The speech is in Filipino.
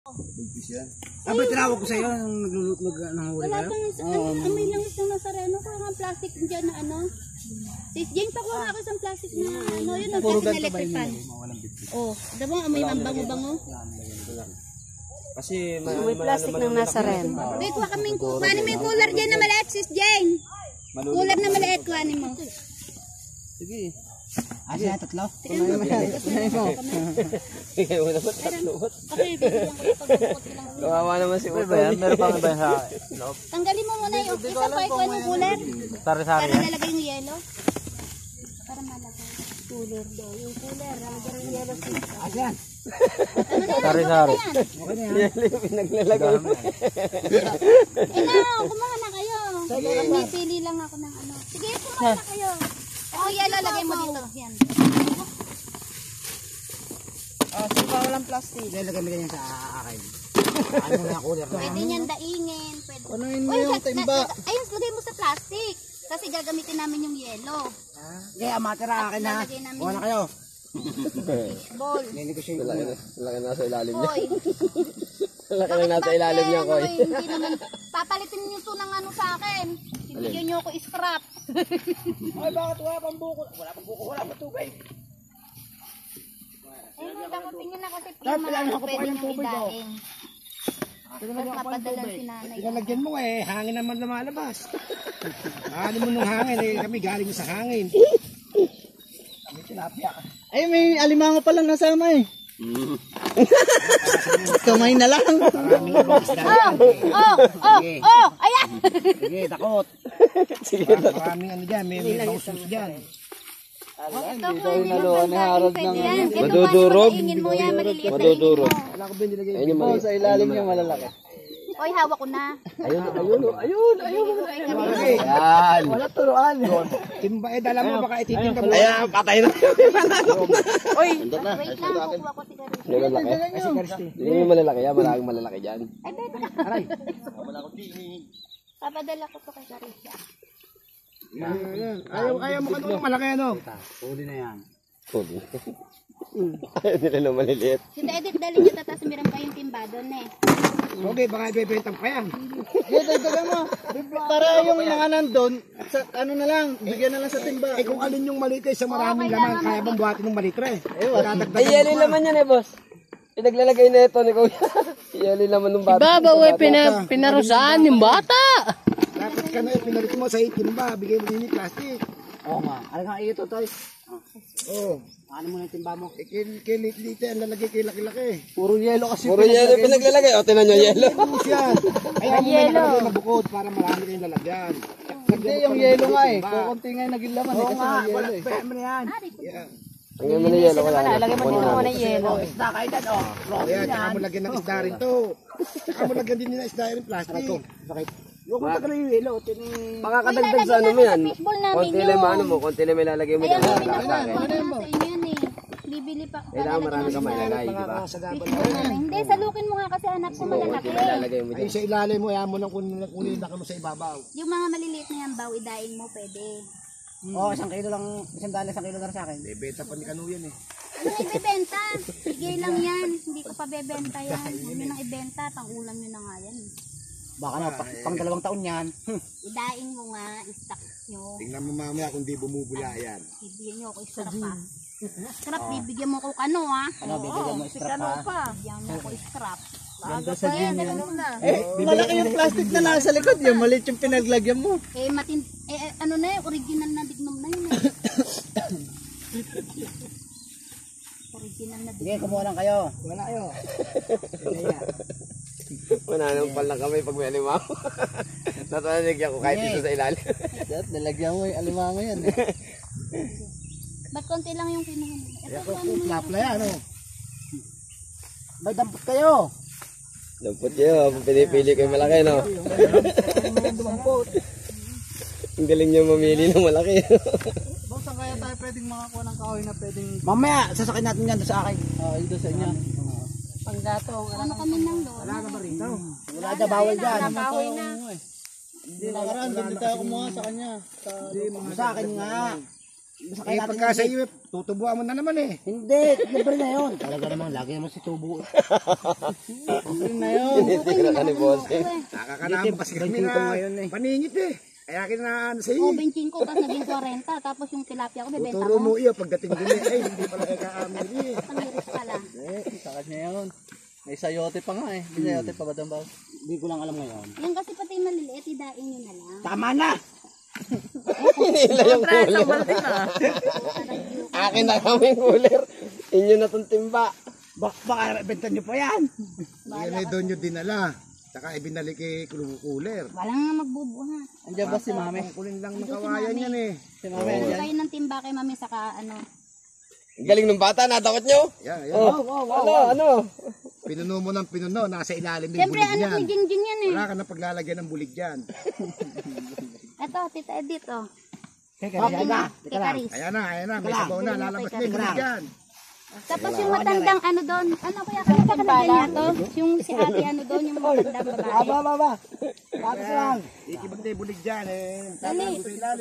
Bugpis yan. Abay, tinawag ko sa'yo nung naglulutnog ng huli Wala kayo? pang amoy lang isang Nazareno. Kung nga plastic dyan na ano. Sis Jane, pakuha nga ako isang plastic na ano. Yun ang plastic na electric fan. Oh, diba amoy ang bango-bango? Kasi may plastic ng Nazareno. Wait, kuha kaming kuhanin mo yung cooler dyan na maliit, Sis Jane. Cooler na maliit, kuhanin mo. sige. Siya, tatlo? Ikaw naman tatlo. Okay, bibigyan ko yung pagbukot lang. Kawawa naman si Uto. Meron pang iba sa loob. Tanggalin mo muna yung isa pa ikuha ng cooler. Sari-sari Para yan. lalagay yung yelo. Para malagay. Cooler daw. Yung cooler, lalagay yung yelo. Ayan. Sari-sari. Okay na yan. Yan yung pinaglalagay mo. Kumuha na kayo. Hindi, pili lang ako ng ano. Sige, kumuha na kayo. Ako yelo, lagay mo dito. Yan. Sige pa, walang plastic. Lagay mo ganyan sa akin. Ano na cooler na? Pwede niyan daingin. Pwede. Ano yun yung timba? Ayun, lagay mo sa plastic. Kasi gagamitin namin yung yelo. Okay, amatira akin na. Lalagay namin Kuha na kayo. ball. Negotiate ko. Laki na sa ilalim niya. Koy. Laki na nasa ilalim niya, Koy. Hindi naman. Papalitin niyo ito ng ano sa akin. Bibigyan niyo ako scrap. Ay, bakit wala pang buko? Wala pang buko, wala pang tubig. Eh, magdakutin niyo na kasi Dahil yung pala mga ako pa pwede ng niyong tubig, oh. idaing. Tapos mapadalan si nanay. Ilalagyan mo hangin naman lumalabas. Hangin mo nung hangin, kami galing sa hangin. Kami tilapia. Ay, may alimango pala nasama eh. Kamay na lang. Maraming isda. Ayan! Sige, takot. Maraming ano dyan, may bangsus dyan. Ito po, hindi lang pwede yan. Madudurog. Ito mo yan, maliliit na Madudurog. Wala ko ba nilagay? Ayun yung mali. Sa ilalim niya malalaki. Oy, hawak ko na. Ayun. Yan. Wala turuan. Timba, dala mo baka ititinda mo. Ayan, patay na. Wait lang, kukuha ko sigarilyo. Yan ang laki. Hindi yung malalaki yan. Maraming malalaki dyan. Ay, bebe. Papadala ko to kay Carisha. Ayaw mo kanong malaki ano? Huli na yan. Huli. Ayaw nila na maliliit. Hindi, edit dali niyo tatas meron kayong timba doon eh. Okay, baka ibebenta pa yan. Dito mo. Para yung mga nandun, sa, ano na lang, bigyan na lang sa timba. Eh kung alin yung maliit sa maraming laman, kaya bang buhatin ng malitre? Ay, yelo yung laman yan boss. Pinaglalagay na ito ni Kuya. Yelo yung laman ng bata. Ibabaw ay pinarusaan yung bata. Dapat ka na pinalit mo sa timba, bigay mo din yung plastic. Oo nga. Ano nga ito tayo? Oo. Ano mo na yung timba mo? Kilit-lit ang lalagay kay laki-laki. Puro yelo kasi. Puro yelo pinaglalagay. O, tinan nyo yelo. Ubus yan. Kaya mo na nakalagay na bukod para marami kayong lalagyan. Hindi, yung yelo nga eh. Kukunti nga yung naging laman eh. Oo Kasi nga, yung wala. yelo eh. Paya mo na yan. Yan. Ang ganda na yelo. Wala na. Lagyan mo din naman ng yelo. Isda kayo dyan, oh. Ayan, saka mo lagyan ng isda rin to. Saka mo lagyan din ng isda rin plastic. Huwag mo tagal yung yelo. Makakadagdag sa ano mo yan. Fishbowl namin Konti lang ano mo. Konti lang may lalagay mo Ayan, dyan. may nasa inyo yan eh. Bibili pa. Kailangan marami kang malalagay, di ba? Fishbowl namin. Hindi, salukin mo nga kasi hanap ko malalaki. May lalagay mo Ay, dyan. sa ilalim mo, ayaw mo nang kunin na mo sa ibabaw. Yung mga maliliit na yan, baw, idaing mo, pwede. Oo, 1 kilo lang, 100 kilo na sa akin. Bebenta pa ni Kanu yan eh. Ano ibebenta? Bigay lang yan. Hindi ko pa bebenta yan. Huwag nyo nang ibenta. Pang ulam nyo na nga yan. Baka na, pang 2 taon yan. Idaing mo nga, stock nyo. Tingnan mo mamaya kung di bumubula yan. Bibigyan nyo ako scrap pa. Scrap, bibigyan mo ko kano ha? Ano, bibigyan mo strap ha? Bibigyan mo ko scrap. Ganda sa gym yan. Malaki yung plastic na nasa likod. Yung maliit yung pinaglagyan mo. Ano na yun, original na dignom na yun eh. Original na Sige, dignom. kumuha lang kayo. Wala kayo. Mananampal lang kami pag may alimaw. Natanig ako kahit dito sa ilalim. Dahil nalagyan mo yung alimango yan. Ba't konti lang yung kinuha? Ito ano mo? Lapla yan, oh. May dampot kayo. Dampot nyo. Pinipili kayo malaki, no? Ang galing nyo mamili ng malaki. Bang, saan kaya tayo pwedeng makakuha ng kahoy na pwedeng... Mamaya, sasakay natin yan doon sa akin. Ito sa inyo. Panggatong. Ano kami ng lola? Wala na ba rin? Wala dyan, bawal dyan. Kahoy na. Hindi nakaraan, doon tayo kumuha sa kanya. Sa akin nga. Eh, pagka sa iyo, tutubuan mo na naman eh. Hindi, libre na yun. Talaga naman, lagi naman si tubo. Libre na yun. Tinitira ka ni Bossing. Nakakanaman kasi kami na paningit eh. Kaya kinaan sa O, iyo. 25 ko, tapos naging 40. Tapos yung tilapia ko, bebenta Turo mo. mo iyo, pagdating din eh, ay, hindi pala kayo kaamili eh. Pangiris pala. Sa kanya yun. May sayote pa nga eh. May sayote pa ba doon ba? Hindi ko lang alam ngayon. Yan kasi pati maliliit, idain nyo na lang. Tama na! Hinila yung cooler. Akin na kaming cooler. Inyo na tong timba. Baka benta niyo pa yan. Yan ay doon nyo dinala. Saka ibinalik kay cooler. Wala nga magbubuhat. Andiyan ba si mami? Kunin lang ng kawayan yan eh. Si mami Kung andyan. kayo ng timba kay mami, saka ano. Galing ng bata, natakot nyo? Yan, yan. Ano? Pinuno mo ng pinuno, nasa ilalim ng Siyempre, bulig anak yan. ni Jingjing yan eh. Wala ka na paglalagyan ng bulig dyan. Ito, Tita Edith, oh. Teka, Okay na, kay Caris. Ayan na, may sabaw na, lalabas na yung bulig dyan. Tapos yung matandang ano doon, ano kaya kaya pa kalagyan niya to? Yung si ate ano doon, yung matandang babae. Baba. Tapos lang. Ikibag na yung bulig dyan eh. Dali. Sa ilalim.